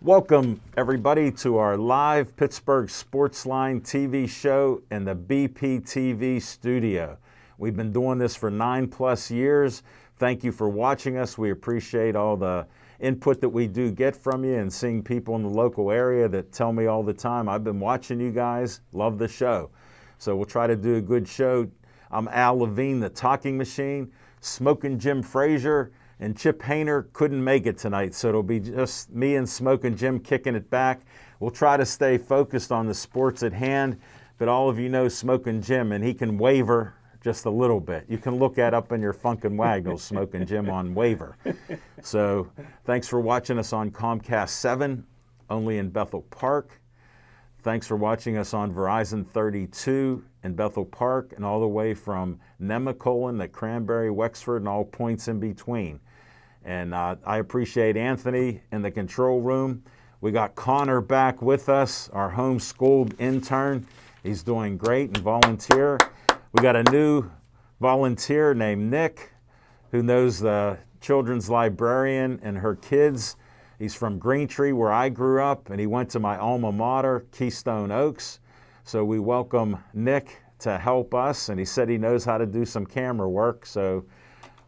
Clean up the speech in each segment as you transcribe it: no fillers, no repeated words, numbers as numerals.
Welcome, everybody, to our live Pittsburgh Sportsline TV show in the BPTV studio. We've been doing this for 9+ years. Thank you for watching us. We appreciate all the input that we do get from you and seeing people in the local area that tell me all the time, I've been watching you guys, love the show. So we'll try to do a good show. I'm Al Levine, the talking machine. Smoking Jim Frazier and Chip Hayner couldn't make it tonight, so it'll be just me and Smoking Jim kicking it back. We'll try to stay focused on the sports at hand, but all of you know Smoking Jim, and he can waver just a little bit. You can look that up in your Funkin' Wagnalls, Smoking Jim on waiver. So thanks for watching us on Comcast 7, only in Bethel Park. Thanks for watching us on Verizon 32 in Bethel Park and all the way from Nemacolin to Cranberry, Wexford, and all points in between. And I appreciate Anthony in the control room. We got Connor back with us, our homeschooled intern. He's doing great and volunteer. We got a new volunteer named Nick, who knows the children's librarian and her kids. He's from Greentree, where I grew up, and he went to my alma mater, Keystone Oaks. So we welcome Nick to help us, and he said he knows how to do some camera work, so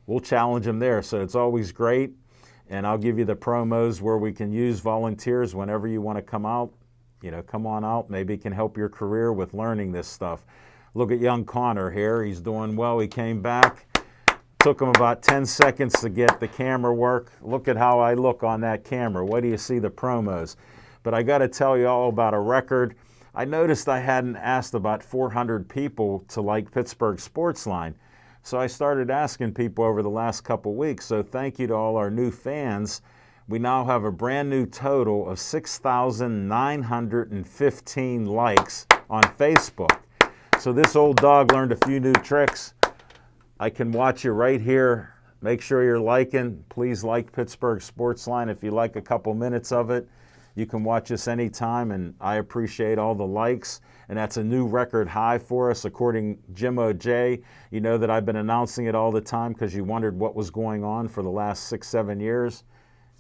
we'll challenge him there. So it's always great, and I'll give you the promos where we can use volunteers whenever you want to come out. You know, come on out. Maybe it can help your career with learning this stuff. Look at young Connor here. He's doing well. He came back. Took him about 10 seconds to get the camera work. Look at how I look on that camera. Wait till you see the promos. But I got to tell you all about a record. I noticed I hadn't asked about 400 people to like Pittsburgh Sportsline. So I started asking people over the last couple weeks. So thank you to all our new fans. We now have a brand new total of 6,915 likes on Facebook. So this old dog learned a few new tricks. I can watch you right here. Make sure you're liking. Please like Pittsburgh Sportsline if you like a couple minutes of it. You can watch us anytime, and I appreciate all the likes. And that's a new record high for us, according to Jim O.J. You know that I've been announcing it all the time because you wondered what was going on for the last 6-7 years.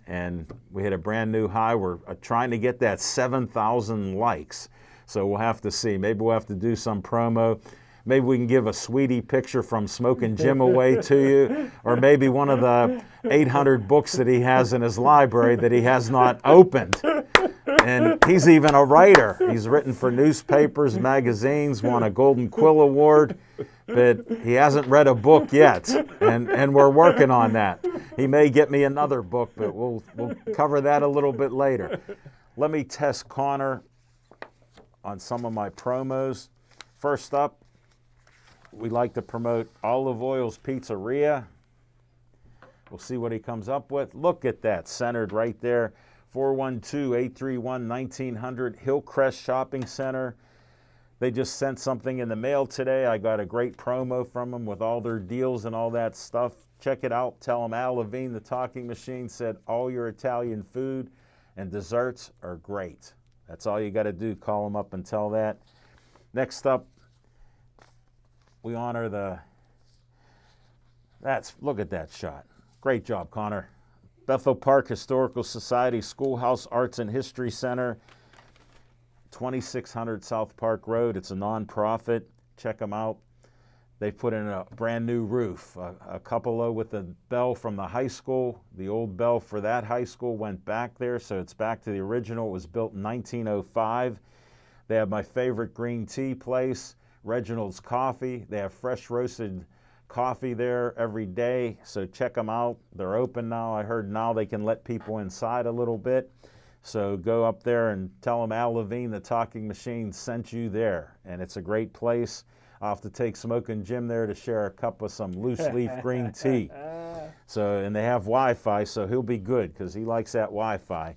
And we hit a brand new high. We're trying to get that 7,000 likes. So we'll have to see. Maybe we'll have to do some promo. Maybe we can give a sweetie picture from Smoking Jim away to you, or maybe one of the 800 books that he has in his library that he has not opened. And he's even a writer. He's written for newspapers, magazines, won a Golden Quill Award, but he hasn't read a book yet, and we're working on that. He may get me another book, but we'll cover that a little bit later. Let me test Connor on some of my promos. First up, we like to promote Olive Oil's Pizzeria. We'll see what he comes up with. Look at that, centered right there. 412-831-1900 Hillcrest Shopping Center. They just sent something in the mail today. I got a great promo from them with all their deals and all that stuff. Check it out. Tell them Al Levine, the talking machine, said all your Italian food and desserts are great. That's all you got to do. Call them up and tell that. Next up, we honor look at that shot. Great job, Connor. Bethel Park Historical Society Schoolhouse Arts and History Center, 2600 South Park Road. It's a nonprofit. Check them out. They put in a brand new roof. A cupola with the bell from the high school. The old bell for that high school went back there, so it's back to the original. It was built in 1905. They have my favorite green tea place, Reginald's Coffee. They have fresh roasted coffee there every day, so check them out. They're open now. I heard now they can let people inside a little bit. So go up there and tell them Al Levine, the talking machine, sent you there. And it's a great place. I'll have to take Smoking Jim there to share a cup of some loose leaf green tea. So, and they have Wi-Fi, so he'll be good because he likes that Wi-Fi.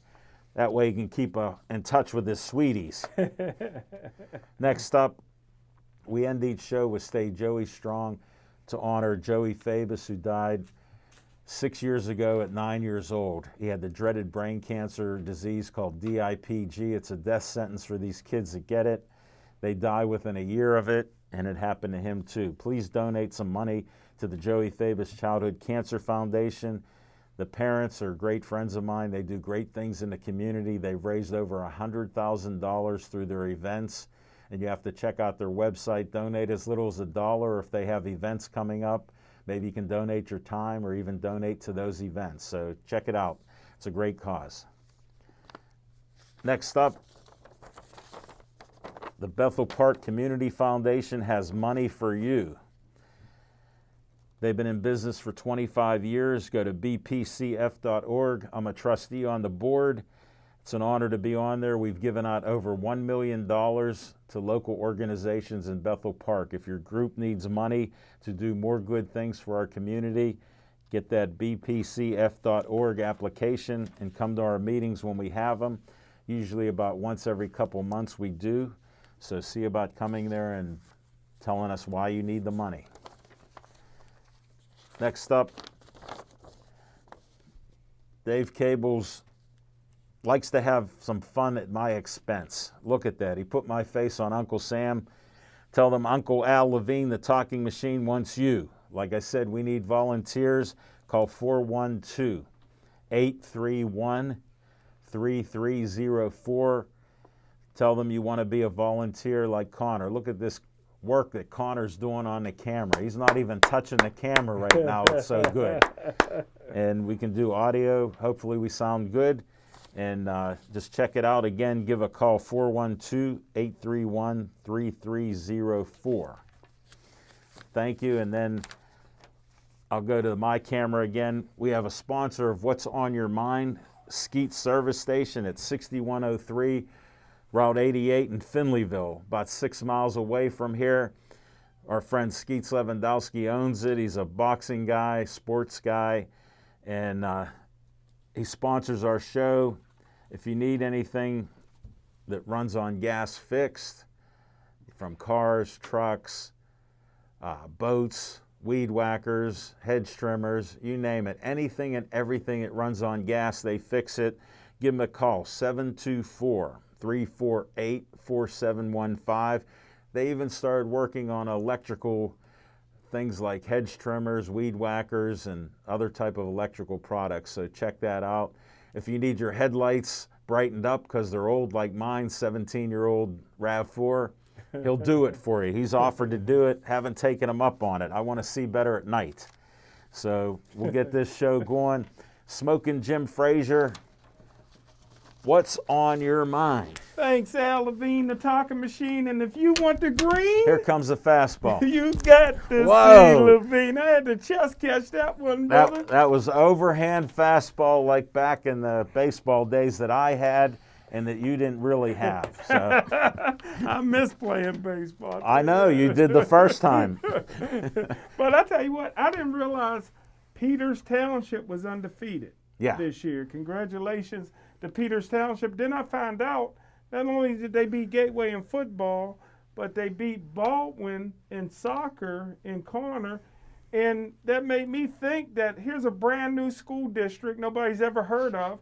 That way he can keep in touch with his sweeties. Next up, we end each show with Stay Joey Strong to honor Joey Fabus, who died 6 years ago at 9 years old. He had the dreaded brain cancer disease called DIPG. It's a death sentence for these kids that get it. They die within a year of it, and it happened to him too. Please donate some money to the Joey Fabus Childhood Cancer Foundation. The parents are great friends of mine. They do great things in the community. They've raised over $100,000 through their events, and you have to check out their website. Donate as little as $1 if they have events coming up. Maybe you can donate your time or even donate to those events. So check it out. It's a great cause. Next up, the Bethel Park Community Foundation has money for you. They've been in business for 25 years. Go to bpcf.org. I'm a trustee on the board. It's an honor to be on there. We've given out over $1 million to local organizations in Bethel Park. If your group needs money to do more good things for our community, get that bpcf.org application and come to our meetings when we have them. Usually about once every couple months we do. So see about coming there and telling us why you need the money. Next up, Dave Cables likes to have some fun at my expense. Look at that. He put my face on Uncle Sam. Tell them Uncle Al Levine, the talking machine, wants you. Like I said, we need volunteers. Call 412-831-3304. Tell them you want to be a volunteer like Connor. Look at this work that Connor's doing on the camera. He's not even touching the camera right now. It's so good. And we can do audio. Hopefully we sound good. And just check it out. Again, give a call, 412-831-3304. Thank you. And then I'll go to my camera again. We have a sponsor of What's on Your Mind, Skeet Service Station at 6103 Route 88 in Finleyville, about 6 miles away from here. Our friend Skeet Lewandowski owns it. He's a boxing guy, sports guy, and he sponsors our show. If you need anything that runs on gas fixed, from cars, trucks, boats, weed whackers, hedge trimmers, you name it, anything and everything that runs on gas, they fix it. Give them a call, 724-348-4715. They even started working on electrical things like hedge trimmers, weed whackers, and other type of electrical products, so check that out. If you need your headlights brightened up because they're old like mine, 17-year-old RAV4, he'll do it for you. He's offered to do it. Haven't taken him up on it. I want to see better at night. So we'll get this show going. Smoking Jim Frazier, what's on your mind? Thanks, Al Levine, the talking machine. And if you want the green, here comes the fastball. You got to see Levine. I had to chest catch that one, brother. That was overhand fastball like back in the baseball days that I had and that you didn't really have. So I miss playing baseball. I know, you did the first time. But I tell you what, I didn't realize Peters Township was undefeated this year. Congratulations to Peters Township. Then I found out not only did they beat Gateway in football, but they beat Baldwin in soccer in Connor. And that made me think that here's a brand new school district nobody's ever heard of.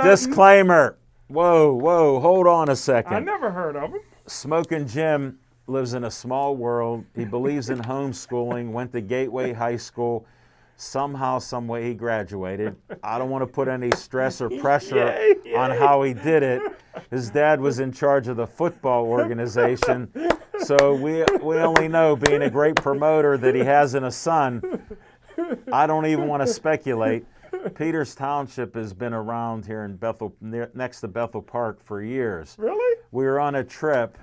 Disclaimer. Whoa, hold on a second. I never heard of him. Smoking Jim lives in a small world. He believes in homeschooling, went to Gateway High School. Somehow, some way he graduated. I don't want to put any stress or pressure on how he did it. His dad was in charge of the football organization. So we only know, being a great promoter, that he has in a son. I don't even want to speculate. Peters Township has been around here in Bethel, next to Bethel Park, for years. Really? We were on a trip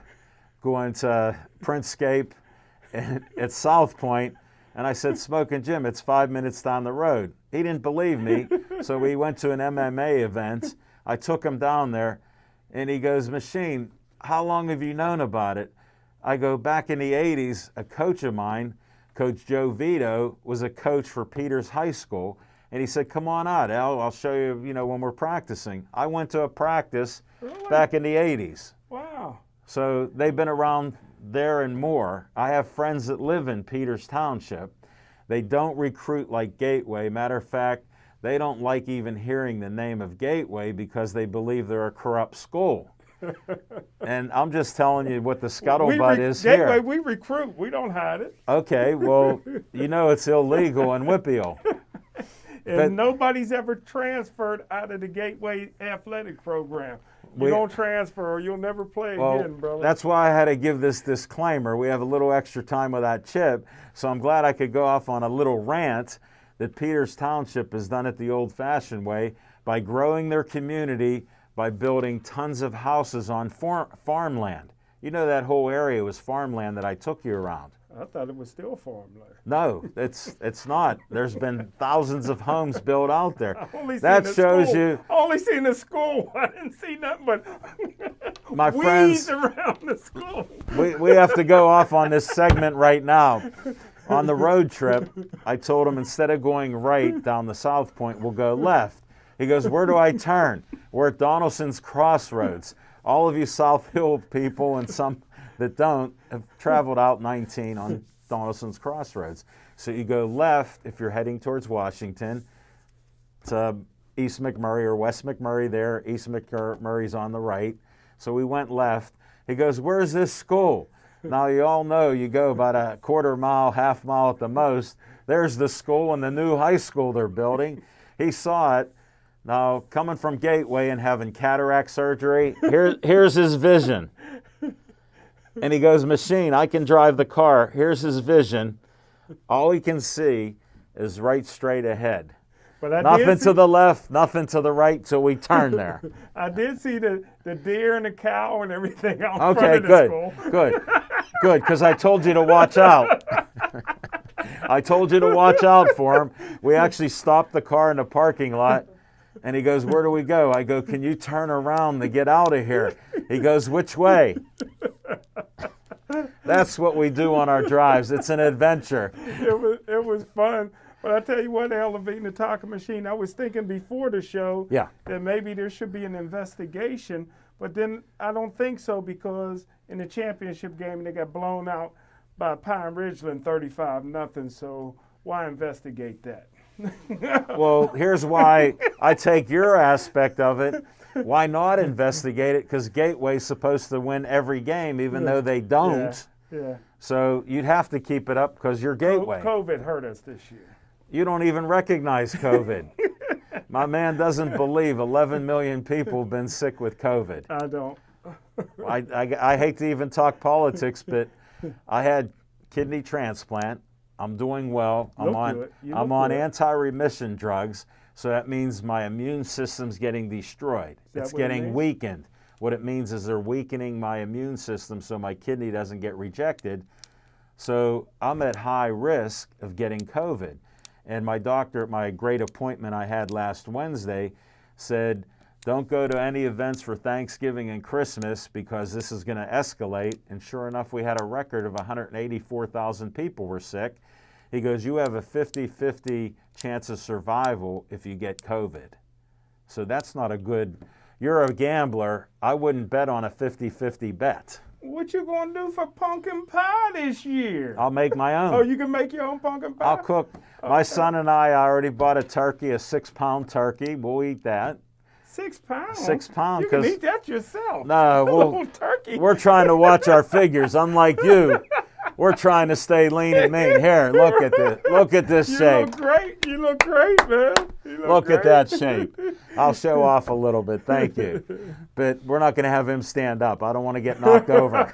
going to Princescape at South Point, and I said, Smoking Jim, it's 5 minutes down the road. He didn't believe me, so we went to an MMA event. I took him down there, and he goes, Machine, how long have you known about it? I go, back in the 80s, a coach of mine, Coach Joe Vito, was a coach for Peters High School, And he said, come on out, Al, I'll show you, when we're practicing. I went to a practice Really? back in the 80s. Wow. So they've been around there and more. I have friends that live in Peters Township. They don't recruit like Gateway. Matter of fact, they don't like even hearing the name of Gateway because they believe they're a corrupt school. And I'm just telling you what the scuttlebutt is here. Gateway, we recruit. We don't hide it. Okay, well, it's illegal in Whippeal. And nobody's ever transferred out of the Gateway athletic program. You don't transfer or you'll never play again, brother. That's why I had to give this disclaimer. We have a little extra time with that Chip, so I'm glad I could go off on a little rant that Peters Township has done it the old-fashioned way by growing their community by building tons of houses on farmland. That whole area was farmland that I took you around. I thought it was still farmland. No, it's not. There's been thousands of homes built out there. That shows you. I only seen the school. I didn't see nothing but my weeds friends around the school. We have to go off on this segment right now. On the road trip, I told him instead of going right down the South Point, we'll go left. He goes, where do I turn? We're at Donaldson's Crossroads. All of you South Hill people and some that don't have traveled out 19 on Donaldson's Crossroads. So you go left if you're heading towards Washington to East McMurray or West McMurray there. East McMurray's on the right. So we went left. He goes, where's this school? Now you all know you go about a quarter mile, half mile at the most. There's the school and the new high school they're building. He saw it. Now, coming from Gateway and having cataract surgery, here's his vision. And he goes, machine, I can drive the car. Here's his vision. All he can see is right straight ahead. But nothing to the left, nothing to the right till we turn there. I did see the deer and the cow and everything out front of the school. Good, because I told you to watch out. I told you to watch out for him. We actually stopped the car in the parking lot. And he goes, where do we go? I go, can you turn around to get out of here? He goes, which way? That's what we do on our drives. It's an adventure. It was fun. But I tell you what, Elevating the Talking Machine, I was thinking before the show that maybe there should be an investigation. But then I don't think so because in the championship game, they got blown out by Pine Ridgeland 35-0. So why investigate that? Well, here's why I take your aspect of it. Why not investigate it? Because Gateway's supposed to win every game, even though they don't. Yeah. So you'd have to keep it up because you're Gateway. COVID hurt us this year. You don't even recognize COVID. My man doesn't believe 11 million people have been sick with COVID. I don't. I hate to even talk politics, but I had kidney transplant. I'm doing well. I'm on anti-remission drugs, so that means my immune system's getting destroyed. It's getting weakened. What it means is they're weakening my immune system so my kidney doesn't get rejected. So I'm at high risk of getting COVID. And my doctor at my great appointment I had last Wednesday said, don't go to any events for Thanksgiving and Christmas because this is going to escalate. And sure enough, we had a record of 184,000 people were sick. He goes, you have a 50-50 chance of survival if you get COVID. So that's not a good, you're a gambler. I wouldn't bet on a 50-50 bet. What you going to do for pumpkin pie this year? I'll make my own. Oh, you can make your own pumpkin pie? I'll cook. Okay. My son and I already bought a turkey, a 6-pound turkey. We'll eat that. 6 pounds? 6 pounds. You can eat that yourself. No, turkey. We're trying to watch our figures. Unlike you, we're trying to stay lean and mean. Here, look at this. Look at this shape. You look great. You look great, man. Look at that shape. I'll show off a little bit. Thank you. But we're not going to have him stand up. I don't want to get knocked over.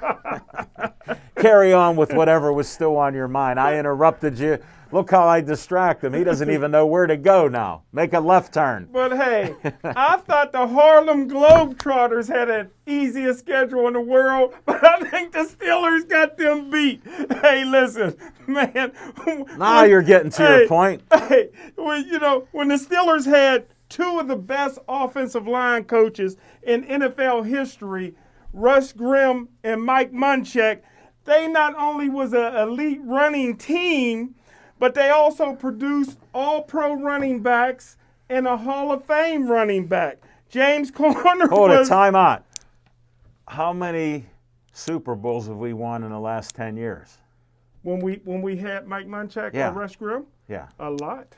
Carry on with whatever was still on your mind. I interrupted you. Look how I distract him. He doesn't even know where to go now. Make a left turn. But hey, I thought the Harlem Globetrotters had an easiest schedule in the world, but I think the Steelers got them beat. Hey, listen, man. Now you're getting to your point. Hey, when the Steelers had two of the best offensive line coaches in NFL history, Russ Grimm and Mike Munchak, they not only was an elite running team, but they also produce all-pro running backs and a Hall of Fame running back. James Conner Hold it, time out. How many Super Bowls have we won in the last 10 years? When we had Mike Munchak or Rush Grimm? Yeah. A lot.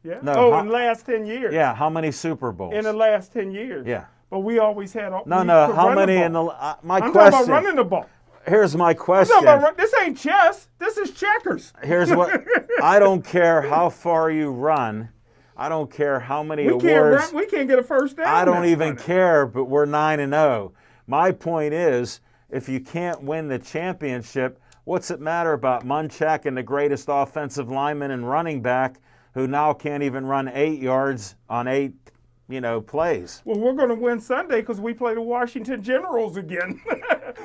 Yeah. No, in the last 10 years. Yeah, how many Super Bowls? In the last 10 years. Yeah. But we always had how many in the my I'm question. talking about running the ball. Here's my question. This ain't chess. This is checkers. Here's what I don't care how far you run. I don't care how many awards. We can't get a first down. I don't even care, but we're 9-0. My point is, if you can't win the championship, what's it matter about Munchak and the greatest offensive lineman and running back who now can't even run 8 yards on 8 plays? Well, we're going to win Sunday because we play the Washington Generals again.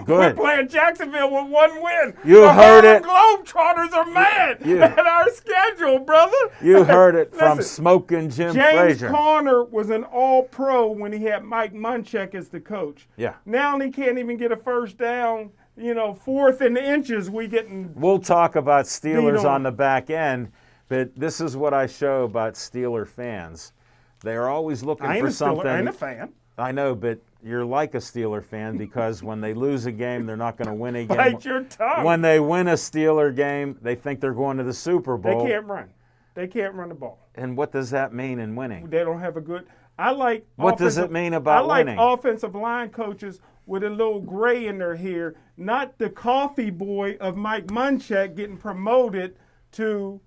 Good. We're playing Jacksonville with 1 win. You heard it. The Globetrotters are mad at our schedule, brother. You heard it from Smoking Jim Frazier. James Conner was an all-pro when he had Mike Munchak as the coach. Yeah. Now he can't even get a first down. 4th and inches, We'll talk about Steelers on the back end, but this is what I show about Steeler fans. They are always looking for something. I ain't a fan. I know, but you're like a Steeler fan because when they lose a game, they're not going to win a game. Bite your tongue. When they win a Steeler game, they think they're going to the Super Bowl. They can't run. They can't run the ball. And what does that mean in winning? They don't have a good. What does it mean about winning? I like offensive line coaches with a little gray in their hair, not the coffee boy of Mike Munchak getting promoted to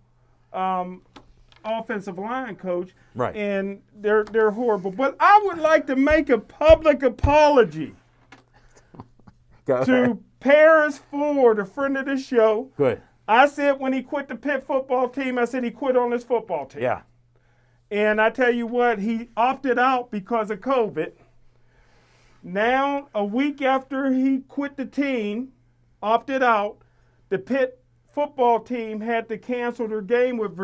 offensive line coach. Right. And they're horrible. But I would like to make a public apology to Paris Ford, a friend of the show. Good. I said when he quit the Pitt football team, I said he quit on his football team. Yeah. And I tell you what, he opted out because of COVID. Now, a week after he quit the team, opted out, the Pitt football team had to cancel their game with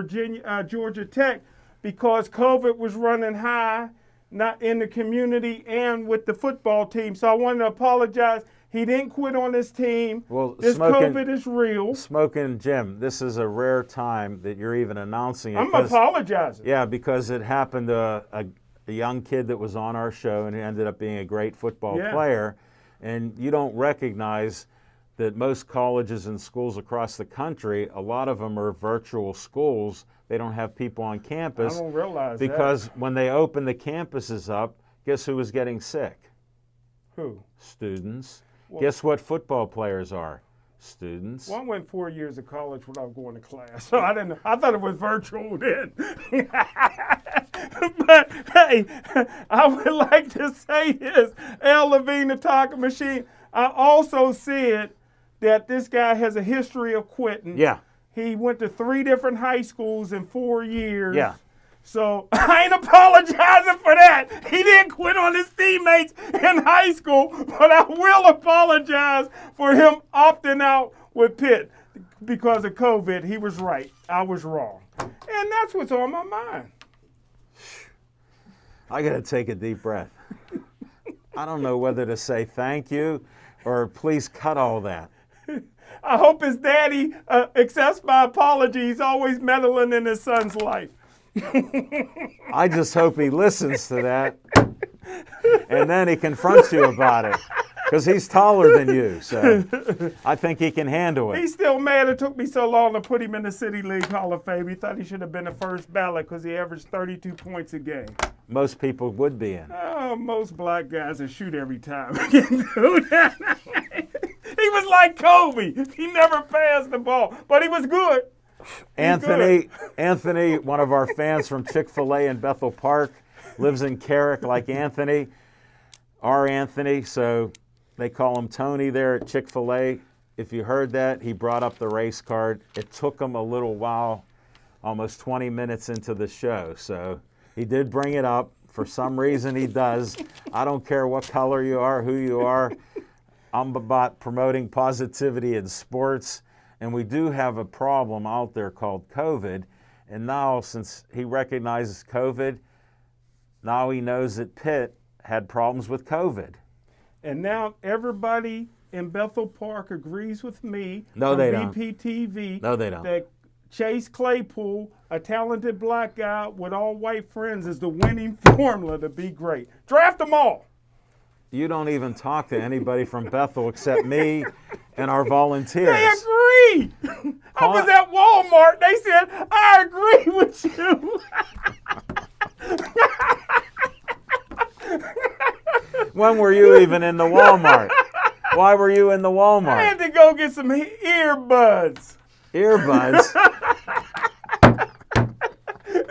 Georgia Tech because COVID was running high, not in the community and with the football team. So I wanted to apologize. He didn't quit on his team. Well, COVID is real. Smoking Jim, this is a rare time that you're even announcing it. I'm apologizing. Yeah, because it happened to a young kid that was on our show and he ended up being a great football player. And you don't recognize that most colleges and schools across the country, a lot of them are virtual schools. They don't have people on campus. I don't realize because when they opened the campuses up, guess who was getting sick? Who? Students. Well, guess what football players are? Students. Well, I went 4 years of college without going to class, so I didn't know. I thought it was virtual then. But hey, I would like to say this: Al Levine, the talking machine. I also said that this guy has a history of quitting. Yeah. He went to 3 different high schools in 4 years. Yeah. So I ain't apologizing for that. He didn't quit on his teammates in high school, but I will apologize for him opting out with Pitt because of COVID. He was right. I was wrong. And that's what's on my mind. I got to take a deep breath. I don't know whether to say thank you or please cut all that. I hope his daddy accepts my apology. He's always meddling in his son's life. I just hope he listens to that and then he confronts you about it because he's taller than you, so I think he can handle it. He's still mad it took me so long to put him in the City League Hall of Fame. He thought he should have been the first ballot because he averaged 32 points a game. Most people would be in. Oh, most black guys that shoot every time. He was like Kobe. He never passed the ball, but he was good. Anthony, one of our fans from Chick-fil-A in Bethel Park, lives in Carrick like Anthony. Our Anthony, so they call him Tony there at Chick-fil-A. If you heard that, he brought up the race card. It took him a little while, almost 20 minutes into the show. So he did bring it up. For some reason he does. I don't care what color you are, who you are. I'm about promoting positivity in sports. And we do have a problem out there called COVID. And now, since he recognizes COVID, now he knows that Pitt had problems with COVID. And now everybody in Bethel Park agrees with me. No, they don't. BPTV. No, they don't. That Chase Claypool, a talented black guy with all white friends, is the winning formula to be great. Draft them all. You don't even talk to anybody from Bethel except me and our volunteers. They agree. I was at Walmart. They said, I agree with you. When were you even in the Walmart? Why were you in the Walmart? I had to go get some earbuds. Earbuds?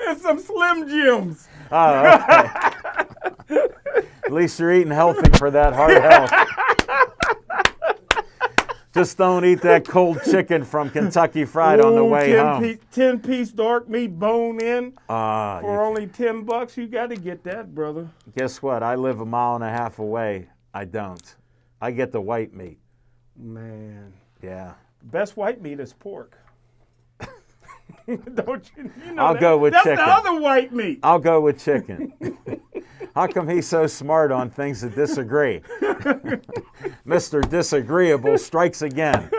And some Slim Jims. Oh, okay. At least you're eating healthy for that heart health. Just don't eat that cold chicken from Kentucky Fried on the way home. 10-piece dark meat bone in for only $10. You got to get that, brother. Guess what? I live a mile and a half away. I don't. I get the white meat. Man. Yeah. Best white meat is pork. Don't you know I'll go with chicken. That's the other white meat. I'll go with chicken. How come he's so smart on things that disagree? Mr. Disagreeable strikes again.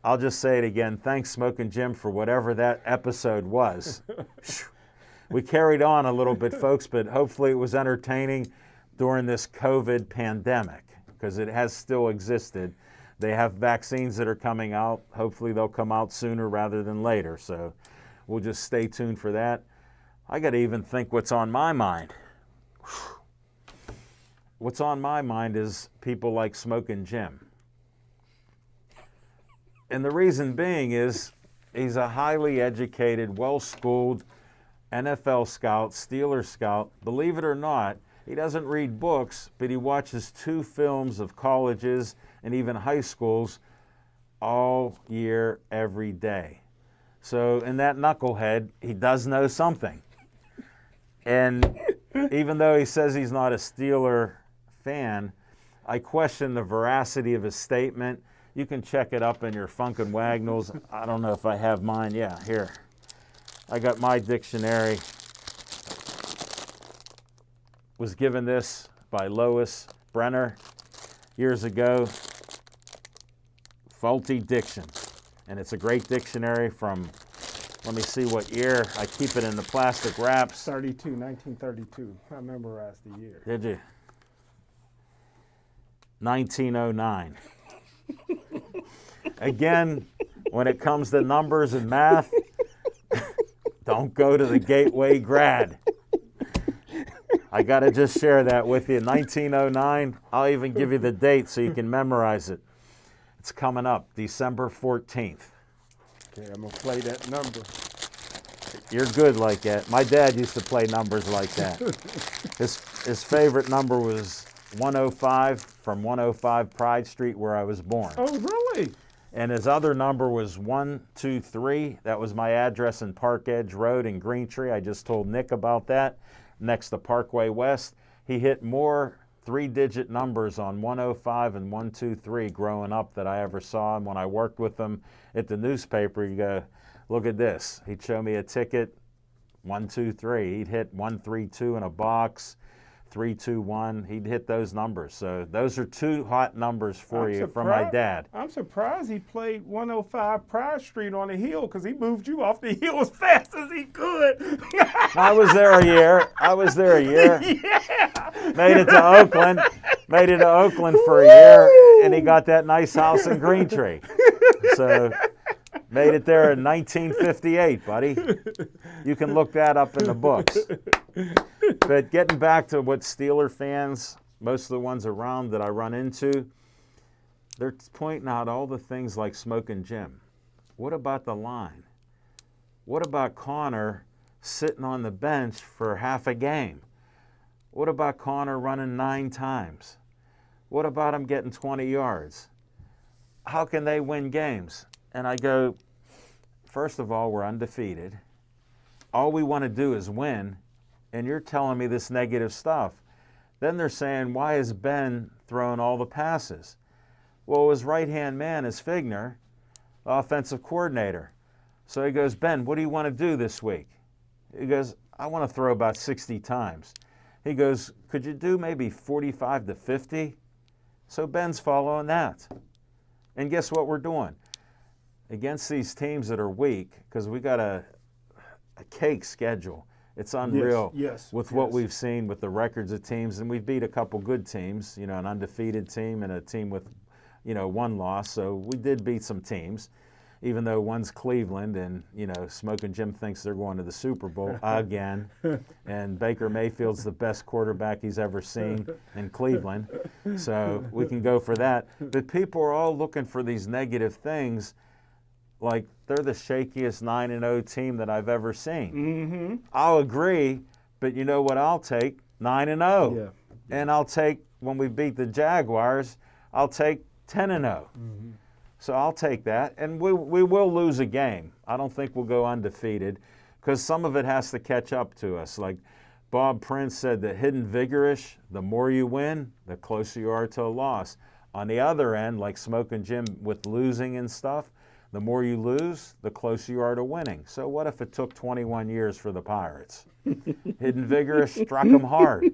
I'll just say it again. Thanks, Smoking Jim, for whatever that episode was. We carried on a little bit, folks, but hopefully it was entertaining during this COVID pandemic, because it has still existed. They have vaccines that are coming out. Hopefully they'll come out sooner rather than later. So we'll just stay tuned for that. I got to even think what's on my mind. What's on my mind is people like Smoking Jim. And the reason being is he's a highly educated, well-schooled NFL scout, Steeler scout. Believe it or not, he doesn't read books, but he watches 2 films of colleges and even high schools all year, every day. So in that knucklehead, he does know something. And even though he says he's not a Steeler fan, I question the veracity of his statement. You can check it up in your Funkin' Wagnalls. I don't know if I have mine. Yeah, here. I got my dictionary. Was given this by Lois Brenner years ago. Faulty Diction. And it's a great dictionary from, let me see what year. I keep it in the plastic wraps. 1932. I memorized the year. Did you? 1909. Again, when it comes to numbers and math, don't go to the Gateway grad. I got to just share that with you. 1909, I'll even give you the date so you can memorize it. It's coming up, December 14th. Okay, I'm going to play that number. You're good like that. My dad used to play numbers like that. His favorite number was 105 from 105 Pride Street where I was born. Oh, really? And his other number was 123. That was my address in Park Edge Road in Greentree. I just told Nick about that, next to Parkway West. He hit more 3-digit numbers on 105 and 123 growing up that I ever saw. And when I worked with him at the newspaper, you go, look at this. He'd show me a ticket, 123. He'd hit 132 in a box, 321. He'd hit those numbers. So those are 2 hot numbers for you from my dad. I'm surprised he played 105 Pride Street on the hill, because he moved you off the hill as fast as he could. I was there a year. Yeah. Made it to Oakland for a year, and he got that nice house in Greentree. So made it there in 1958, buddy. You can look that up in the books. But getting back to what Steeler fans, most of the ones around that I run into, they're pointing out all the things like Smoking Jim. What about the line? What about Connor sitting on the bench for half a game? What about Connor running 9 times? What about him getting 20 yards? How can they win games? And I go, first of all, we're undefeated. All we want to do is win, and you're telling me this negative stuff. Then they're saying, why is Ben throwing all the passes? Well, his right-hand man is Figner, the offensive coordinator. So he goes, Ben, what do you want to do this week? He goes, I want to throw about 60 times. He goes, could you do maybe 45 to 50? So Ben's following that. And guess what we're doing? against these teams that are weak, because we got a cake schedule. It's unreal with what we've seen with the records of teams, and we've beat a couple good teams, an undefeated team and a team with, one loss. So we did beat some teams, even though one's Cleveland, and, Smoking Jim thinks they're going to the Super Bowl again. And Baker Mayfield's the best quarterback he's ever seen in Cleveland. So we can go for that. But people are all looking for these negative things, like they're the shakiest 9-0 team that I've ever seen. Mm-hmm. I'll agree, but you know what I'll take? 9-0. Yeah. And I'll take, when we beat the Jaguars, I'll take 10-0. Mm-hmm. So I'll take that. And we will lose a game. I don't think we'll go undefeated, because some of it has to catch up to us. Like Bob Prince said, the hidden vigorish, the more you win, the closer you are to a loss. On the other end, like Smoking Jim with losing and stuff, the more you lose, the closer you are to winning. So what if it took 21 years for the Pirates? Hidden vigorish struck them hard.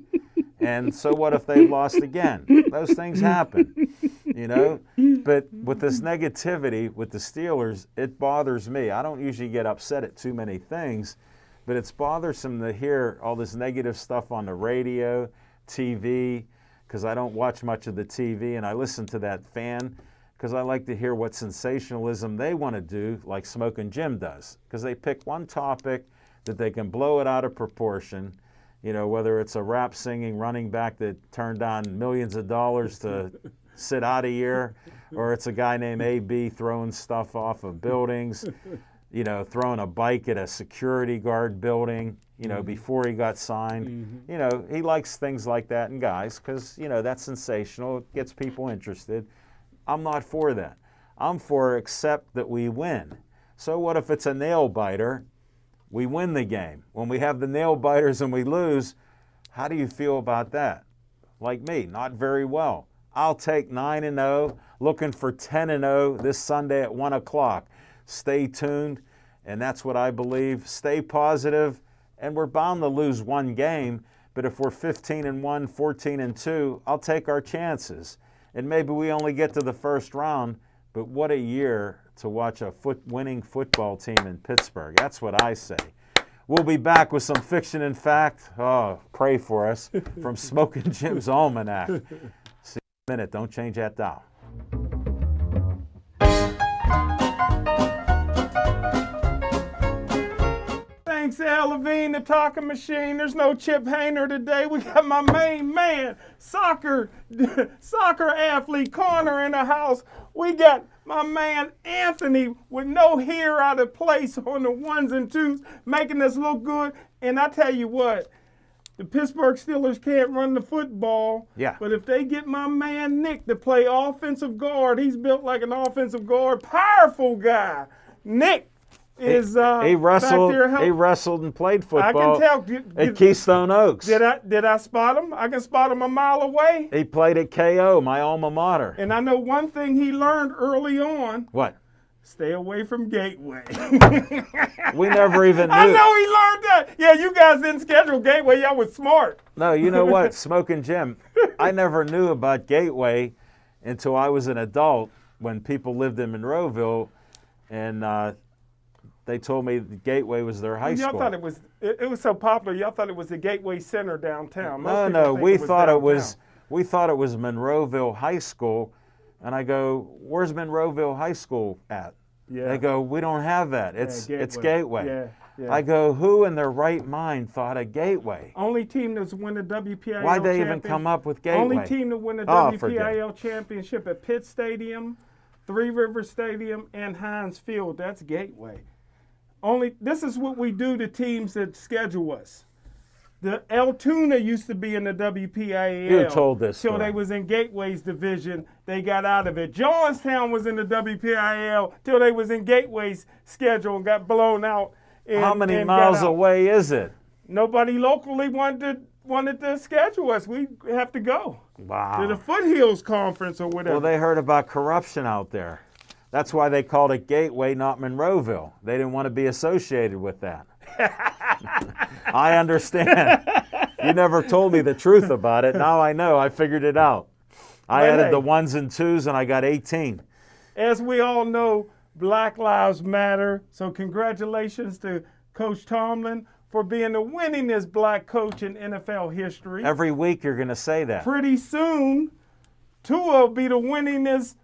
And so what if they lost again? Those things happen, But with this negativity with the Steelers, it bothers me. I don't usually get upset at too many things, but it's bothersome to hear all this negative stuff on the radio, TV, because I don't watch much of the TV, and I listen to that fan, because I like to hear what sensationalism they want to do, like Smoking Jim does, because they pick one topic that they can blow it out of proportion, whether it's a rap singing running back that turned down millions of dollars to sit out a year, or it's a guy named AB throwing stuff off of buildings, throwing a bike at a security guard building, before he got signed. Mm-hmm. He likes things like that in guys, because, that's sensational. It gets people interested. I'm not for that. I'm for accept that we win. So what if it's a nail biter? We win the game. When we have the nail biters and we lose, how do you feel about that? Like me, not very well. I'll take 9-0, looking for 10-0 this Sunday at 1 o'clock. Stay tuned, and that's what I believe. Stay positive, and we're bound to lose one game, but if we're 15-1, 14-2, I'll take our chances. And maybe we only get to the first round, but what a year to watch a winning football team in Pittsburgh. That's what I say. We'll be back with some fiction and fact. Oh, pray for us. From Smoking Jim's Almanac. See you in a minute. Don't change that dial. Thanks, Al Levine, the talking machine. There's no Chip Hayner today. We got my main man, soccer athlete, Connor in the house. We got my man Anthony with no hair out of place on the ones and twos, making us look good. And I tell you what, the Pittsburgh Steelers can't run the football. Yeah. But if they get my man Nick to play offensive guard, he's built like an offensive guard, powerful guy. Nick is he wrestled. back there he wrestled and played football. I can tell. At Keystone Oaks. Did I spot him? I can spot him a mile away. He played at KO, my alma mater. And I know one thing he learned early on. What? Stay away from Gateway. We never even knew. I know he learned that. Yeah, you guys didn't schedule Gateway. Y'all was smart. No, you know what? Smoking Jim, I never knew about Gateway until I was an adult when people lived in Monroeville, and they told me the Gateway was their high school. Y'all thought it was so popular. Y'all thought it was the Gateway Center downtown. No, we thought it was Monroeville High School, and I go, "Where's Monroeville High School at?" Yeah. They go, "We don't have that. It's Gateway." Yeah. I go, "Who in their right mind thought of Gateway? Only team that's win the WPIL Why'd they even come up with Gateway? Only team to win the WPIL championship at Pitt Stadium, Three River Stadium, and Heinz Field. That's Gateway. This is what we do to teams that schedule us. The Altoona used to be in the WPIAL. You told this So story. they was in Gateway's division. They got out of it. Johnstown was in the WPIAL till they was in Gateway's schedule and got blown out. How many miles away is it? Nobody locally wanted to schedule us. We have to go to the Wow. Foothills Conference or whatever. Well, they heard about corruption out there. That's why they called it Gateway, not Monroeville. They didn't want to be associated with that. I understand. You never told me the truth about it. Now I know. I figured it out. I added the ones and twos, and I got 18. As we all know, Black Lives Matter. So congratulations to Coach Tomlin for being the winningest black coach in NFL history. Every week you're going to say that. Pretty soon, Tua will be the winningest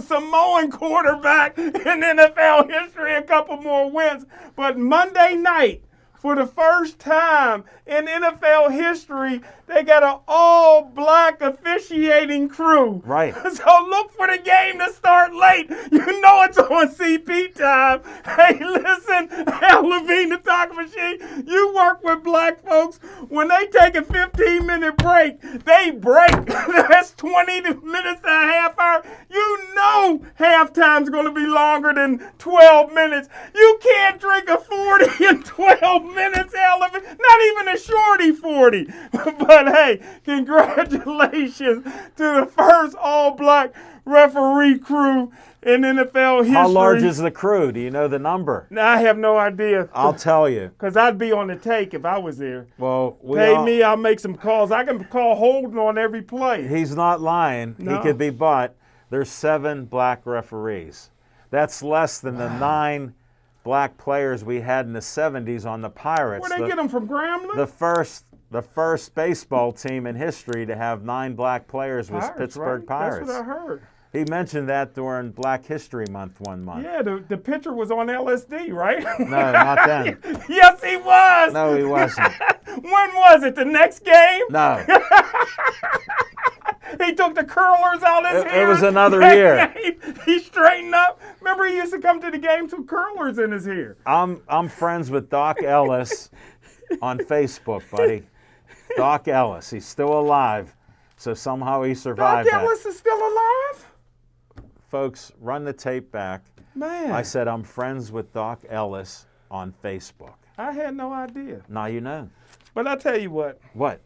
Samoan quarterback in NFL history, a couple more wins. But Monday night, for the first time in NFL history, they got an all-black officiating crew. Right. So look for the game to start late. You know it's on CP time. Hey, listen, Al Levine, the talk machine, you work with black folks. When they take a 15-minute break, they break. That's 20 minutes and a half hour. You know halftime's going to be longer than 12 minutes. You can't drink a 40 in 12 minutes, Al Levine. Not even a shorty 40. But hey, congratulations to the first all-black referee crew in NFL history. How large is the crew? Do you know the number? I have no idea. I'll tell you. Because I'd be on the take if I was there. Well, Pay me, I'll make some calls. I can call Holden on every play. He's not lying. No. He could be bought. There's 7 black referees. That's less than the 9 black players we had in the 70s on the Pirates. Where they get them from, Grambling? The first baseball team in history to have 9 black players was Pittsburgh right? Pirates. That's what I heard. He mentioned that during Black History Month one month. Yeah, the pitcher was on LSD, right? No, not then. Yes, he was. No, he wasn't. When was it? The next game? No. He took the curlers out his hair. It was another year. He straightened up. Remember, he used to come to the games with curlers in his hair. I'm friends with Doc Ellis on Facebook, buddy. Doc Ellis. He's still alive, so somehow he survived Doc Ellis is still alive? Folks, run the tape back. Man. I said I'm friends with Doc Ellis on Facebook. I had no idea. Now you know. But I tell you what. What?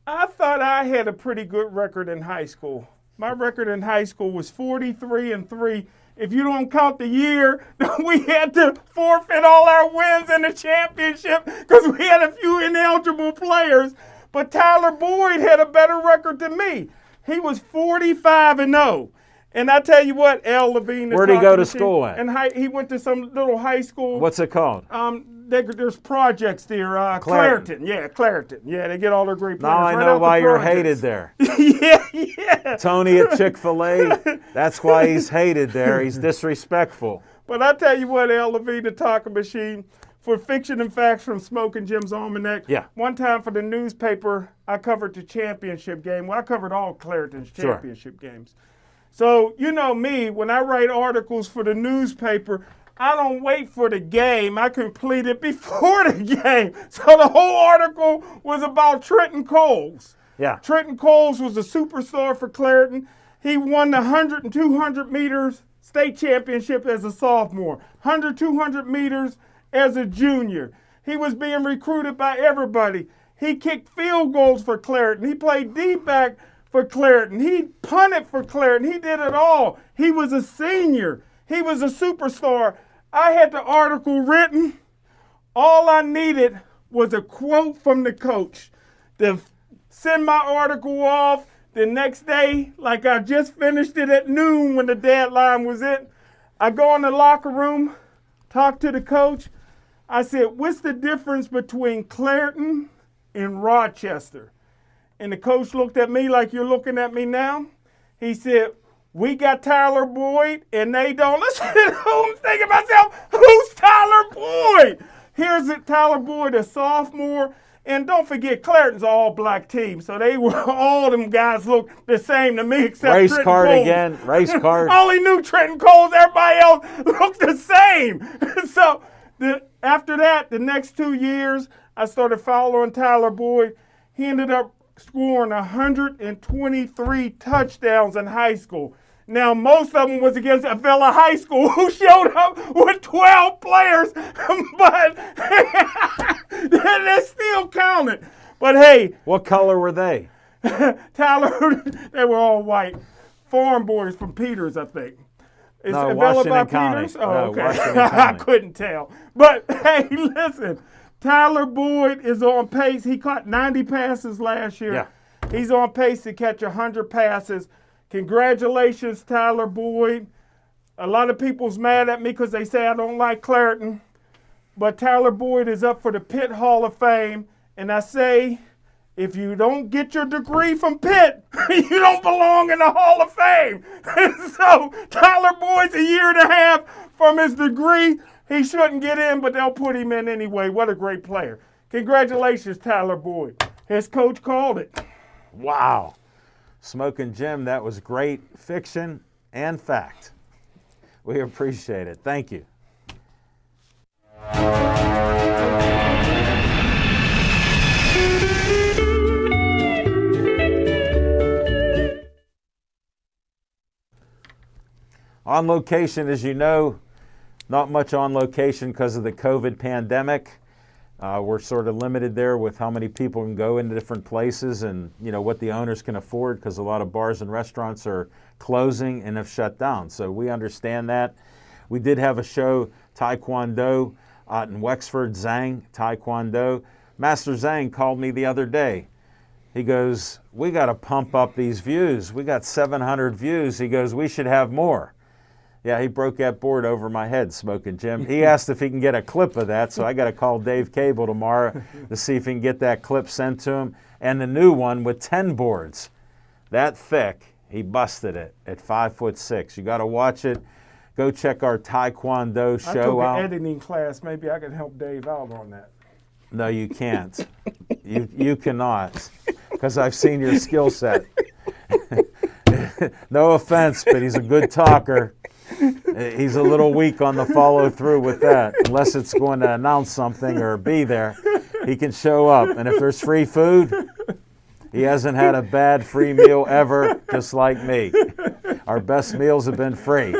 I thought I had a pretty good record in high school. My record in high school was 43-3. If you don't count the year, we had to forfeit all our wins in the championship because we had a few ineligible players. But Tyler Boyd had a better record than me. He was 45-0. And I tell you what, Al Levine. Where'd he go to school at? And he went to some little high school. What's it called? There's projects there. Clareton. Yeah, Clareton. Yeah, they get all their great players. Now I know why you're hated there. Yeah. Tony at Chick-fil-A, that's why he's hated there. He's disrespectful. But I tell you what, Al Levine, the talking machine, for Fiction and Facts from Smoking Jim's Almanac. Yeah. One time for the newspaper, I covered the championship game. Well, I covered all Clareton's championship games. So, you know me, when I write articles for the newspaper, I don't wait for the game. I complete it before the game. So the whole article was about Trenton Coles. Yeah. Trenton Coles was a superstar for Clareton. He won the 100 and 200 meters state championship as a sophomore, 100, 200 meters as a junior. He was being recruited by everybody. He kicked field goals for Clareton. He played D-back for Clareton. He punted for Clareton. He did it all. He was a senior. He was a superstar. I had the article written. All I needed was a quote from the coach to send my article off the next day, like I just finished it at noon when the deadline was in. I go in the locker room, talk to the coach. I said, what's the difference between Clareton and Rochester? And the coach looked at me like you're looking at me now. He said, we got Tyler Boyd and they don't. Listen, I'm thinking to myself, who's Tyler Boyd? Here's Tyler Boyd, a sophomore. And don't forget, Clareton's an all-black team, so they were all them guys look the same to me except race Trenton card Coles. Again, race card. I only knew Trenton Coles. Everybody else looked the same. So after that, the next 2 years, I started following Tyler Boyd. He ended up scoring 123 touchdowns in high school. Now, most of them was against Avila High School, who showed up with 12 players, but they still counted. But hey. What color were they? Tyler, they were all white. Farm boys from Peters, I think. Is no, Avila Washington by County. Peters? Oh, no, okay. Washington I County. couldn't tell. But hey, listen. Tyler Boyd is on pace. He caught 90 passes last year. Yeah. He's on pace to catch 100 passes. Congratulations, Tyler Boyd. A lot of people's mad at me because they say I don't like Clairton, but Tyler Boyd is up for the Pitt Hall of Fame, and I say, if you don't get your degree from Pitt, you don't belong in the Hall of Fame. So Tyler Boyd's a year and a half from his degree. He shouldn't get in, but they'll put him in anyway. What a great player. Congratulations, Tyler Boyd. His coach called it. Wow. Smoking Jim, that was great fiction and fact. We appreciate it. Thank you. On location, as you know, not much on location because of the COVID pandemic. We're sort of limited there with how many people can go into different places and, you know, what the owners can afford, because a lot of bars and restaurants are closing and have shut down. So we understand that. We did have a show, Taekwondo, out in Wexford, Zhang, Taekwondo. Master Zhang called me the other day. He goes, we got to pump up these views. We got 700 views. He goes, we should have more. Yeah, he broke that board over my head, Smoking Jim. He asked if he can get a clip of that, so I got to call Dave Cable tomorrow to see if he can get that clip sent to him. And the new one with 10 boards, that thick, he busted it at 5'6". You got to watch it. Go check our Taekwondo show out. I took an editing class. Maybe I can help Dave out on that. No, you can't. You cannot, because I've seen your skill set. No offense, but he's a good talker. He's a little weak on the follow through with that. Unless it's going to announce something or be there, he can show up. And if there's free food, he hasn't had a bad free meal ever, just like me. Our best meals have been free.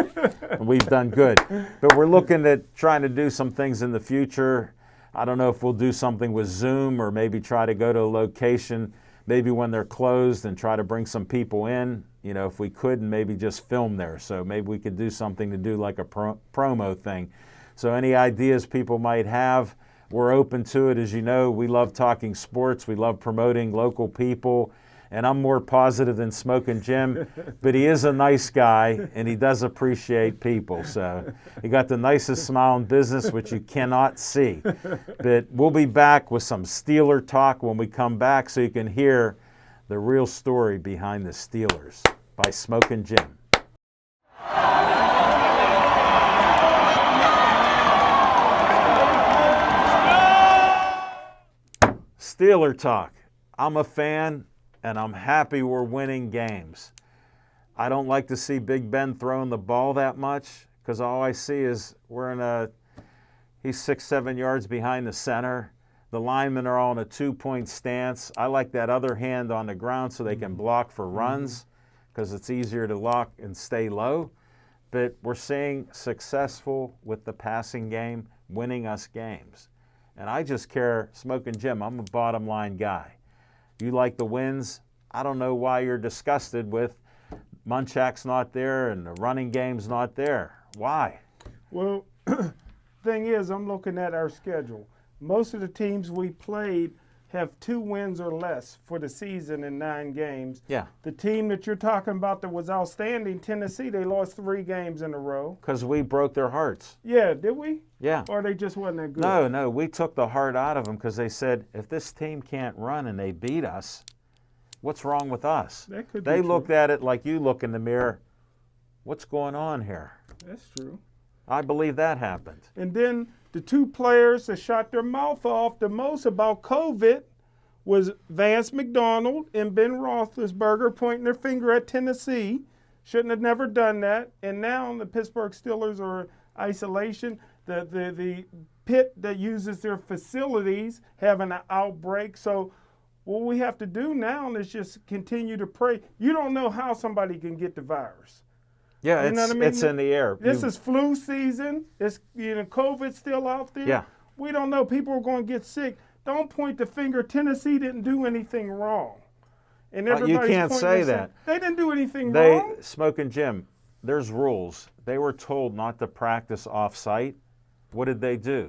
And we've done good. But we're looking at trying to do some things in the future. I don't know if we'll do something with Zoom or maybe try to go to a location maybe when they're closed and try to bring some people in, you know, if we could, and maybe just film there. So maybe we could do something to do like a promo thing. So any ideas people might have, we're open to it. As you know, we love talking sports. We love promoting local people. And I'm more positive than Smoking Jim, but he is a nice guy, and he does appreciate people. So he got the nicest smile in business, which you cannot see. But we'll be back with some Steeler talk when we come back, so you can hear the real story behind the Steelers by Smoking Jim. Steeler talk. I'm a fan. And I'm happy we're winning games. I don't like to see Big Ben throwing the ball that much, because all I see is he's 6-7 yards behind the center. The linemen are all in a 2-point stance. I like that other hand on the ground so they can block for runs, because it's easier to lock and stay low. But we're seeing successful with the passing game, winning us games. And I just care, Smoking Jim, I'm a bottom line guy. You like the wins. I don't know why you're disgusted with Munchak's not there and the running game's not there. Why? Well, thing is, I'm looking at our schedule. Most of the teams we played have 2 wins or less for the season in 9 games. Yeah. The team that you're talking about that was outstanding, Tennessee, they lost 3 games in a row. Because we broke their hearts. Yeah, did we? Yeah. Or they just wasn't that good? No, we took the heart out of them because they said, if this team can't run and they beat us, what's wrong with us? That could they be looked true. at it like you look in the mirror. What's going on here? That's true. I believe that happened. And then the 2 players that shot their mouth off the most about COVID was Vance McDonald and Ben Roethlisberger pointing their finger at Tennessee. Shouldn't have never done that. And now the Pittsburgh Steelers are in isolation. The pit that uses their facilities having an outbreak. So what we have to do now is just continue to pray. You don't know how somebody can get the virus. Yeah, You know what I mean? it's in the air. This is flu season. It's COVID's still out there. Yeah. We don't know. People are going to get sick. Don't point the finger. Tennessee didn't do anything wrong. And you everybody's can't pointing say and saying, that. They didn't do anything wrong. Smoking Jim, there's rules. They were told not to practice off-site. What did they do?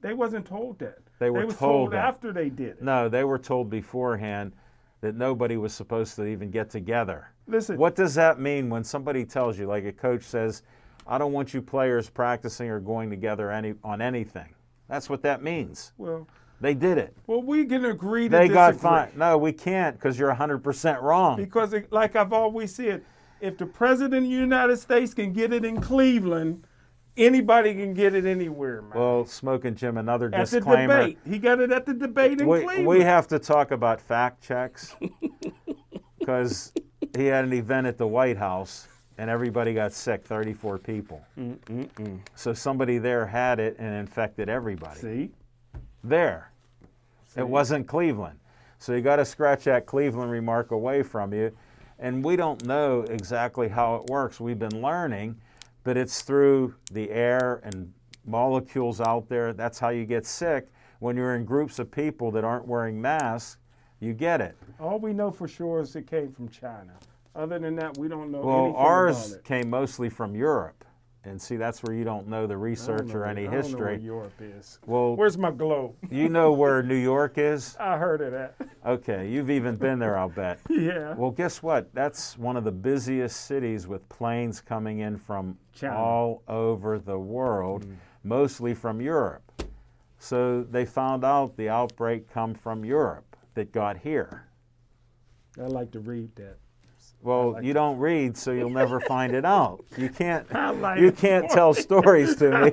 They wasn't told that. They were told that. after they did it. No, they were told beforehand that nobody was supposed to even get together. Listen. What does that mean when somebody tells you, like a coach says, I don't want you players practicing or going together on anything. That's what that means. Well, they did it. Well, we can agree to they disagree. Got fined. No, we can't because you're 100% wrong. Because, like I've always said, if the President of the United States can get it in Cleveland, anybody can get it anywhere, man. Well, Smoking Jim, another at disclaimer. The debate. He got it at the debate in Cleveland. We have to talk about fact checks because he had an event at the White House and everybody got sick, 34 people. So somebody there had it and infected everybody. See? There. See? It wasn't Cleveland. So you got to scratch that Cleveland remark away from you. And we don't know exactly how it works. We've been learning, but it's through the air and molecules out there. That's how you get sick. When you're in groups of people that aren't wearing masks, you get it. All we know for sure is it came from China. Other than that, we don't know anything about it. Well, ours came mostly from Europe. And see, that's where you don't know the research or any history. I don't know where Europe is. Well, where's my globe? You know where New York is? I heard of that. Okay, you've even been there, I'll bet. Yeah. Well, guess what? That's one of the busiest cities with planes coming in from China. All over the world, mostly from Europe. So they found out the outbreak come from Europe that got here. I like to read that. Well, you don't read, so you'll never find it out. You can't tell stories to me.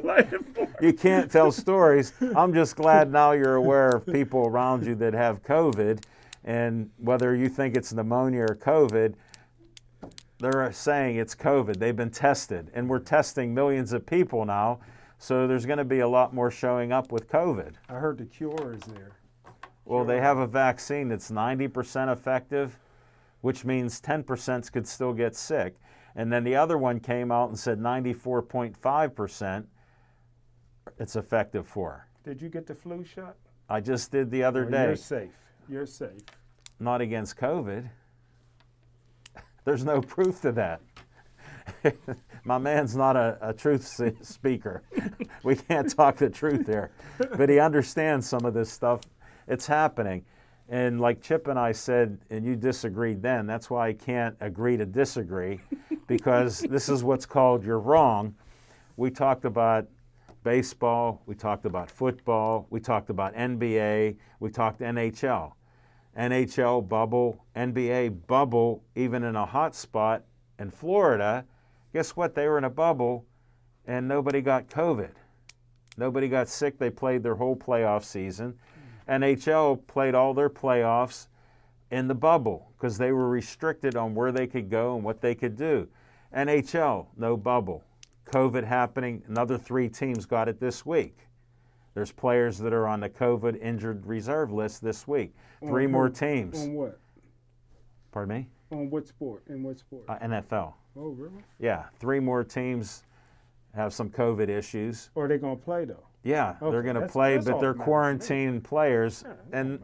You can't tell stories. I'm just glad now you're aware of people around you that have COVID, and whether you think it's pneumonia or COVID, they're saying it's COVID. They've been tested, and we're testing millions of people now, so there's going to be a lot more showing up with COVID. I heard the cure is there. Well, they have a vaccine that's 90% effective, which means 10% could still get sick. And then the other one came out and said 94.5% it's effective for. Did you get the flu shot? I just did the other day. You're safe. You're safe. Not against COVID. There's no proof to that. My man's not a truth speaker. We can't talk the truth here. But he understands some of this stuff. It's happening. And like Chip and I said, and you disagreed then, that's why I can't agree to disagree, because this is what's called you're wrong. We talked about baseball, we talked about football, we talked about NBA, we talked NHL. NHL bubble, NBA bubble, even in a hot spot in Florida. Guess what? They were in a bubble and nobody got COVID. Nobody got sick. They played their whole playoff season. NHL played all their playoffs in the bubble because they were restricted on where they could go and what they could do. NHL, no bubble. COVID happening, another 3 teams got it this week. There's players that are on the COVID injured reserve list this week. 3 more teams. On what? Pardon me? On what sport? In what sport? NFL. Oh, really? Yeah, 3 more teams have some COVID issues. Or are they going to play, though? Yeah, okay. They're going to play, but they're quarantined players, and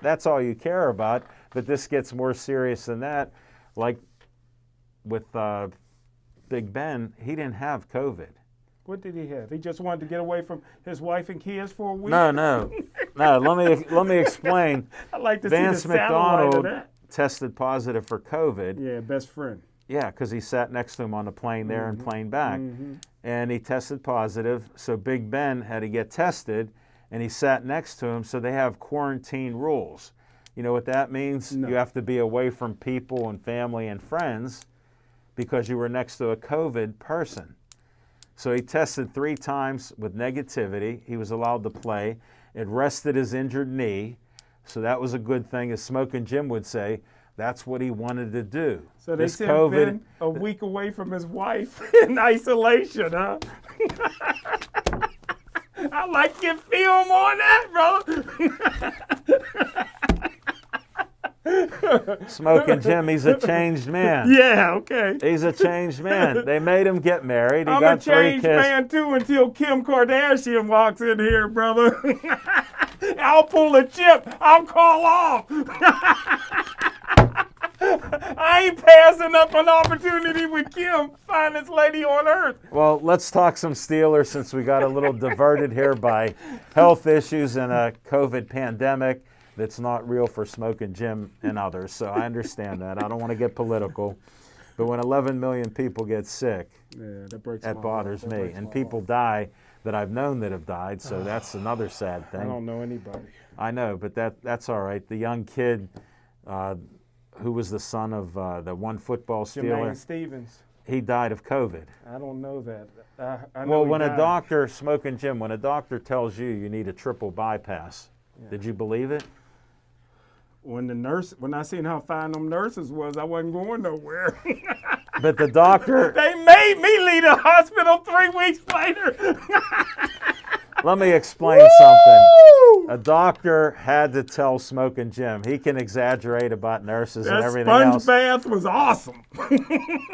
that's all you care about. But this gets more serious than that. Like with Big Ben, he didn't have COVID. What did he have? He just wanted to get away from his wife and kids for a week? No. Let me explain. I'd like to Vance see the McDonald of that. Tested positive for COVID. Yeah, best friend. Yeah, because he sat next to him on the plane there and plane back. And he tested positive, so Big Ben had to get tested, and he sat next to him, so they have quarantine rules. You know what that means? No. You have to be away from people and family and friends because you were next to a COVID person. So he tested 3 times with negativity. He was allowed to play. It rested his injured knee, so that was a good thing. As Smoking Jim would say, that's what he wanted to do. So they sent Ben a week away from his wife in isolation, huh? I like your film on that, brother. Smoking Jim, he's a changed man. Yeah, okay. He's a changed man. They made him get married. He I'm got a changed 3 kids. Man, too, until Kim Kardashian walks in here, brother. I'll pull a chip. I'll call off. I ain't passing up an opportunity with Kim, finest lady on earth. Well, let's talk some Steelers since we got a little diverted here by health issues and a COVID pandemic that's not real for Smoking Jim and others. So I understand that. I don't want to get political. But when 11 million people get sick, that bothers me. And people die that I've known that have died, so that's another sad thing. I don't know anybody. I know, but that's all right. The young kid who was the son of the one football Steeler. Jermaine Stevens. He died of COVID. I don't know that. I know well, when a doctor, Smoking Jim, when a doctor tells you need a triple bypass, did you believe it? When I seen how fine them nurses was, I wasn't going nowhere. But the doctor... They made me leave the hospital 3 weeks later. Let me explain something. A doctor had to tell Smoking Jim. He can exaggerate about nurses and everything else. That sponge bath was awesome.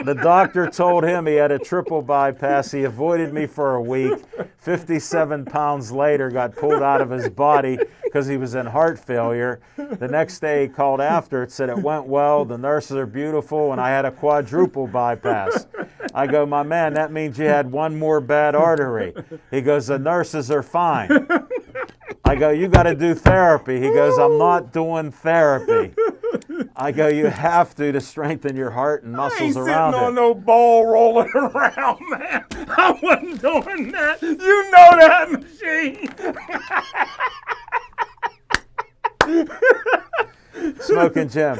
The doctor told him he had a triple bypass. He avoided me for a week. 57 pounds later, got pulled out of his body because he was in heart failure. The next day he called after it, said it went well, the nurses are beautiful, and I had a quadruple bypass. I go, my man, that means you had one more bad artery. He goes, the nurses are fine. I go, you got to do therapy. He goes, I'm not doing therapy. I go, you have to strengthen your heart and muscles around it. I ain't sitting on no ball rolling around, man. I wasn't doing that. You know that machine. Smoking Jim.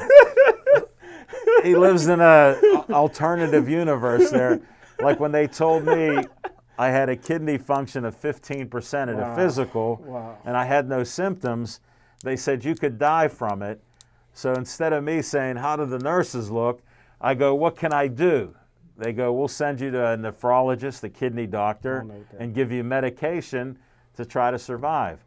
He lives in an alternative universe there. Like when they told me I had a kidney function of 15% at a physical, and I had no symptoms, they said you could die from it. So instead of me saying, how do the nurses look, I go, what can I do? They go, we'll send you to a nephrologist, a kidney doctor, and give you medication to try to survive.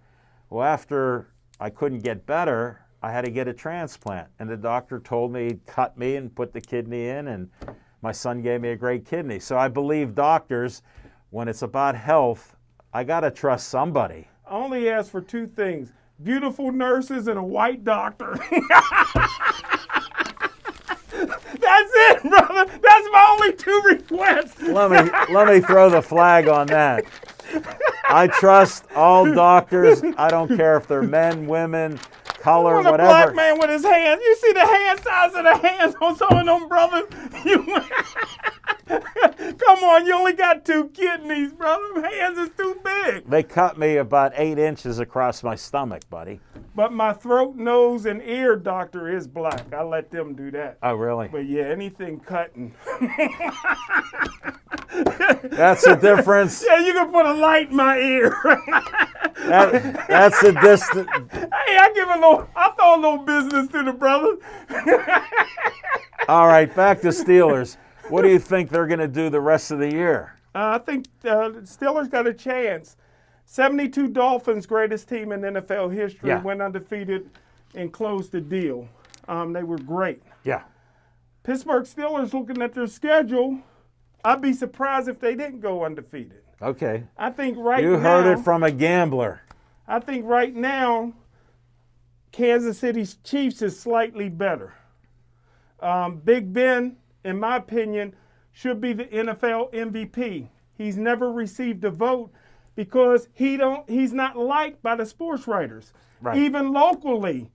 Well, after I couldn't get better, I had to get a transplant. And the doctor told me he'd cut me and put the kidney in, and my son gave me a great kidney. So I believe doctors, when it's about health, I got to trust somebody. I only ask for two things: beautiful nurses and a white doctor. That's it, brother. That's my only two requests. Let me throw the flag on that. I trust all doctors. I don't care if they're men, women, color, whatever. A black man with his hands. You see the hand size of the hands on some of them brothers? Come on, you only got 2 kidneys, brother. Hands is too big. They cut me about 8 inches across my stomach, buddy. But my throat, nose, and ear doctor is black. I let them do that. Oh, really? But yeah, anything cutting. That's the difference. Yeah, you can put a light in my ear. That's the distance. Hey, I throw a little business to the brothers. All right, back to Steelers. What do you think they're going to do the rest of the year? I think Steelers got a chance. 72 Dolphins, greatest team in NFL history, went undefeated and closed the deal. They were great. Yeah. Pittsburgh Steelers, looking at their schedule, I'd be surprised if they didn't go undefeated. Okay. I think right now. You heard it from a gambler. I think right now, Kansas City's Chiefs is slightly better. Big Ben, in my opinion, should be the NFL MVP. He's never received a vote because he's not liked by the sports writers. Right. Even locally,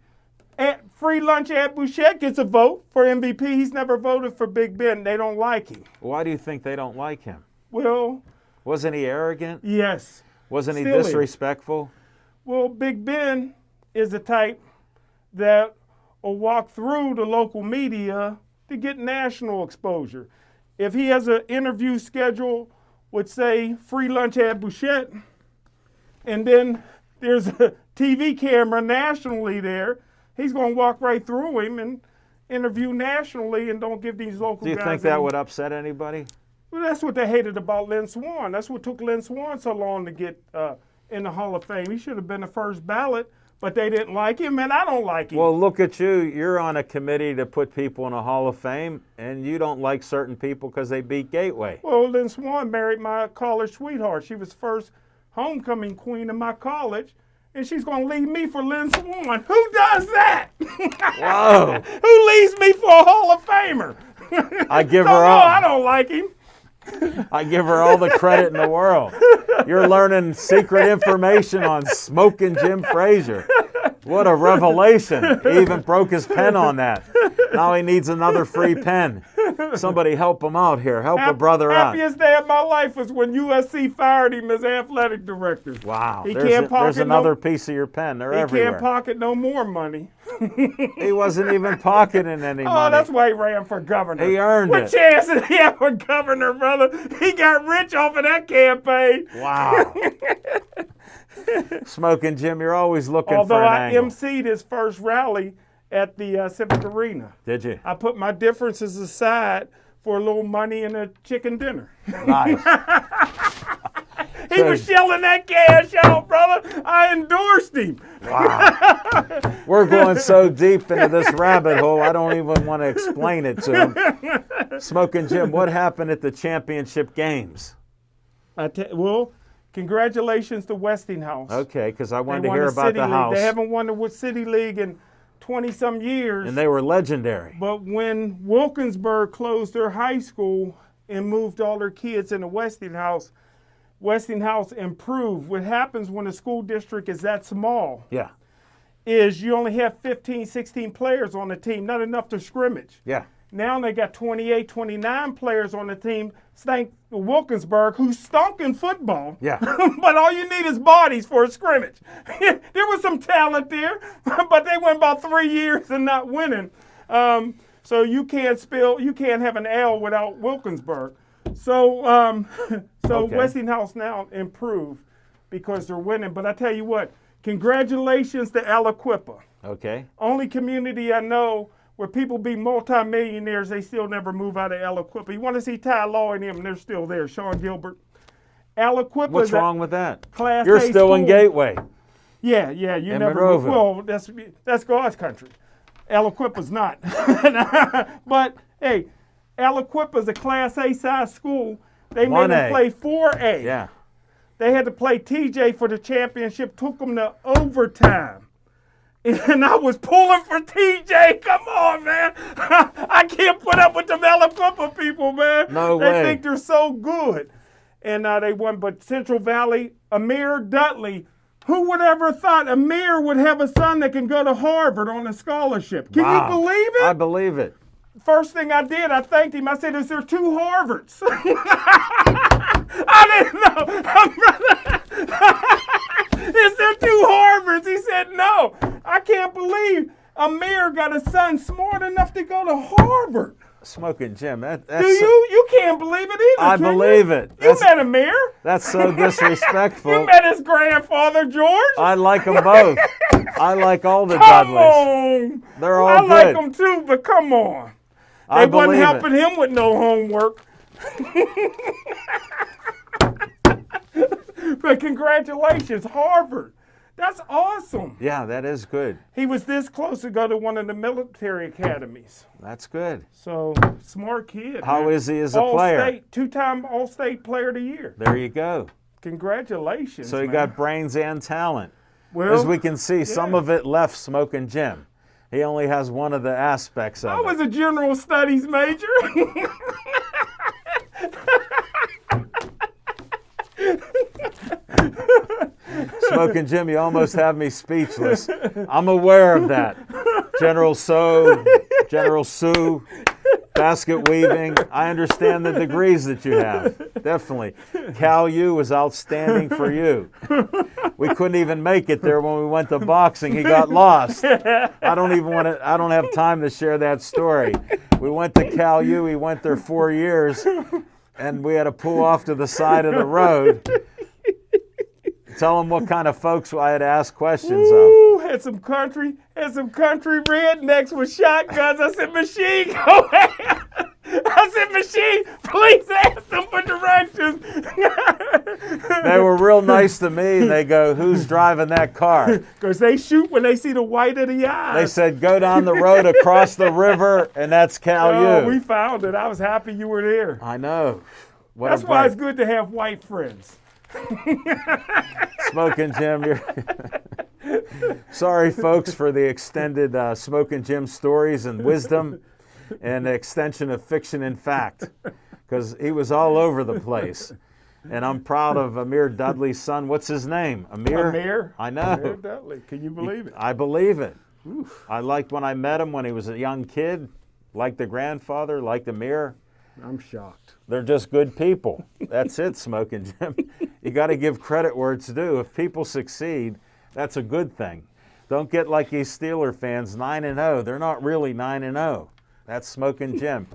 Free Lunch at Bouchette gets a vote for MVP. He's never voted for Big Ben. They don't like him. Why do you think they don't like him? Well, wasn't he arrogant? Yes. Wasn't he disrespectful? Well, Big Ben is the type that will walk through the local media to get national exposure. If he has an interview schedule with, say, Free Lunch at Bouchette, and then there's a TV camera nationally there, he's going to walk right through him and interview nationally and don't give these local guys. Do you think that would upset anybody? Well, that's what they hated about Lynn Swann. That's what took Lynn Swann so long to get in the Hall of Fame. He should have been the first ballot, but they didn't like him, and I don't like him. Well, look at you. You're on a committee to put people in a Hall of Fame, and you don't like certain people because they beat Gateway. Well, Lynn Swann married my college sweetheart. She was first homecoming queen in my college, and she's going to leave me for Lynn Swann. Who does that? Whoa. Who leaves me for a Hall of Famer? I give her all. I don't like him. I give her all the credit in the world. You're learning secret information on Smoking Jim Frazier. What a revelation. He even broke his pen on that. Now he needs another free pen. Somebody help him out here. Help a brother out. Happiest day of my life was when USC fired him as athletic director. Wow. There's another piece of your pen. They're everywhere. He can't pocket no more money. He wasn't even pocketing any money. Oh, that's why he ran for governor. He earned it. What chance did he have for governor, brother? He got rich off of that campaign. Wow. Smoking Jim, you're always looking for an angle. Although I emceed his first rally at the Civic Arena. Did you? I put my differences aside for a little money and a chicken dinner. Nice. He was shelling that cash out, brother. I endorsed him. Wow. We're going so deep into this rabbit hole, I don't even want to explain it to him. Smoking Jim, what happened at the championship games? Well, congratulations to Westinghouse. Okay, because I wanted to hear about the house. They haven't won the City League in 20-some years. And they were legendary. But when Wilkinsburg closed their high school and moved all their kids into Westinghouse improved. What happens when a school district is that small is you only have 15, 16 players on the team, not enough to scrimmage. Yeah. Now they got 28, 29 players on the team, thanks to Wilkinsburg, who stunk in football. Yeah. But all you need is bodies for a scrimmage. There was some talent there, but they went about 3 years and not winning. So you can't have an L without Wilkinsburg. So Westinghouse now improved because they're winning. But I tell you what, congratulations to Aliquippa. Okay. Only community I know where people be multimillionaires, they still never move out of Aliquippa. You want to see Ty Law and them, they're still there. Sean Gilbert. Aliquippa. What's wrong with that? Class You're A still school. in Gateway. Yeah, you in never. Monroeville. Well, that's God's country. Aliquippa's not. But hey, Aliquippa's a Class A size school. They made them play 4A. Yeah. They had to play TJ for the championship. Took them to overtime. And I was pulling for TJ. Come on, man. I can't put up with them Aliquippa people, man. No way. They think they're so good. And they won. But Central Valley, Amir Dudley, who would ever thought Amir would have a son that can go to Harvard on a scholarship? Can you believe it? I believe it. First thing I did, I thanked him. I said, is there 2 Harvards? I didn't know. Is there 2 Harvards? He said, no. I can't believe Amir got a son smart enough to go to Harvard. Smoking Jim, that's... Do you? You can't believe it either, I believe it. You met Amir. That's so disrespectful. You met his grandfather, George. I like them both. I like all the Come Dudleys. on. They're all good. I like them too, but come on. They wasn't helping him with no homework. But congratulations, Harvard. That's awesome. Yeah, that is good. He was this close to go to one of the military academies. That's good. So, smart kid. How is he as a player? All-state, 2-time All-State Player of the Year. There you go. Congratulations, So he got brains and talent. Well, as we can see, some of it left Smoking Jim. He only has one of the aspects of it. I was a general studies major. Smoking Jim, you almost have me speechless. I'm aware of that. General Sue, basket weaving. I understand the degrees that you have. Definitely. Cal U was outstanding for you. We couldn't even make it there when we went to boxing. He got lost. I don't have time to share that story. We went to Cal U. He went there 4 years, and we had to pull off to the side of the road. Tell them what kind of folks I had to ask questions of. Had some country rednecks with shotguns. I said, machine, go ahead. I said, machine, please ask them for directions. They were real nice to me. They go, who's driving that car? Because they shoot when they see the white of the eyes. They said, go down the road across the river, and that's Cal U. Oh, we found it. I was happy you were there. I know. That's why it's good to have white friends. Smoking Jim, sorry folks for the extended Smoking Jim stories and wisdom and the extension of fiction and fact, because he was all over the place. And I'm proud of Amir Dudley's son. What's his name? Amir? I know. Amir Dudley. Can you believe it? I believe it. Oof. I liked when I met him when he was a young kid. like the grandfather, like the mayor. I'm shocked. They're just good people. That's it, Smoking Jim. You got to give credit where it's due. If people succeed, that's a good thing. Don't get like these Steeler fans, 9-0. They're not really 9-0. That's Smoking Jim.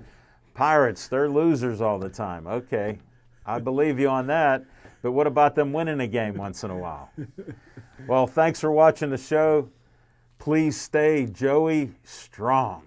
Pirates, they're losers all the time. Okay, I believe you on that. But what about them winning a game once in a while? Well, thanks for watching the show. Please stay Joey strong.